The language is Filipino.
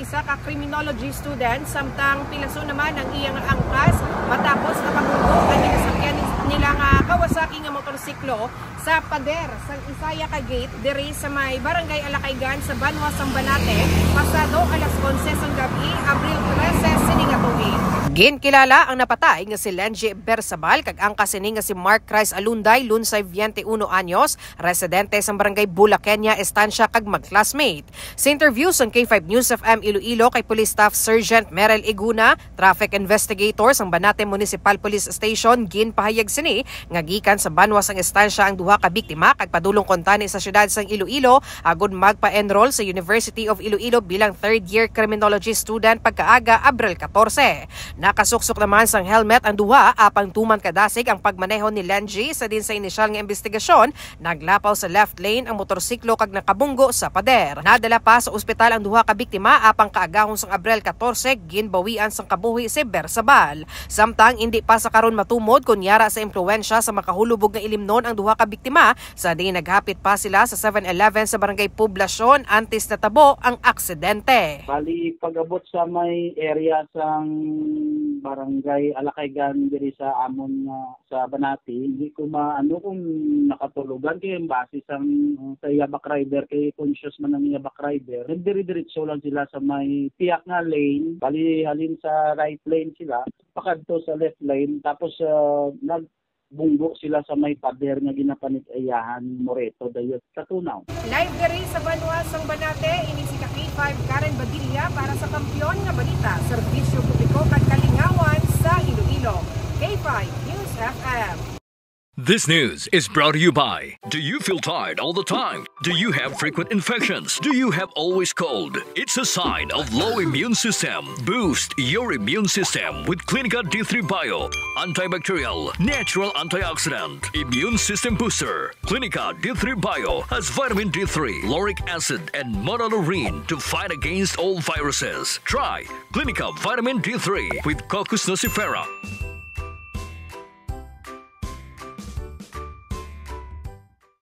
isa ka criminology student samtang pilaso naman ang iyang angkas matapos napagundog ang ginasakyan nila nga Kawasaki nga motorsiklo sa pader sa Isaya ka gate diri sa may Barangay Alakaygan sa Banwa, Sambanate pasado alas 11 ng gabi, Abril 13 sining tuig. Ginkilala ang napatay nga si Lenji Bersabal kag ang kasini nga si Mark Christ Alunday, lunsay 21 anyos, residente sa Barangay Bulakenya, Estancia kag mag-classmate. Sa interview sa K5 News FM Iloilo kay Police Staff Sergeant Merel Iguna, traffic investigator sa Banate Municipal Police Station, ginpahayag sini nga gikan sa Banwa sang Estancia ang duha ka biktima kag padulong kontani sa syudad sang Iloilo agud magpa-enroll sa University of Iloilo bilang third-year criminology student pagkaaga Abril 14. Nakasuksok naman sang helmet ang duha apang tuman kadasig ang pagmaneho ni Lenji sa din sa inisyal nga investigasyon. Naglapaw sa left lane ang motorsiklo kag nakabunggo sa pader. Nadala pa sa ospital ang duha ka biktima apang kaagahon sang Abril 14 ginbawian sang kabuhi si Bersabal. Samtang hindi pa sa karon matumod kunyara sa impluwensya sa makahulubog nga ilimnon ang duha ka biktima sa di naghapit pa sila sa 7-Eleven sa Barangay Poblasyon antes na tabo ang aksidente. Bali pag-abot sa may area sang Barangay Alakaygan diri sa amon sa Banati, hindi ko maano kung nakatulugan kay base sa yabak rider kay conscious man ang yabak rider. Diri-diretso lang sila sa may tiyak nga lane, bali halin sa right lane sila, pakadto sa left lane tapos nagbunggo sila sa may pader nga ginapanit-ayahan Moreto dayot sa Tunaw. Live diri sa Banwa sang Banate, ini si K5 Karen Badilla para sa Kampiyon nga Balita, Serbisyo Publiko kag Kalingawan sa Iloilo. K5 News FM. This news is brought to you by, do you feel tired all the time? Do you have frequent infections? Do you have always cold? It's a sign of low immune system. Boost your immune system with Clinica D3 Bio, antibacterial, natural antioxidant, immune system booster. Clinica D3 Bio has vitamin D3, lauric acid, and monolurine to fight against all viruses. Try Clinica Vitamin D3 with Coccus nocifera.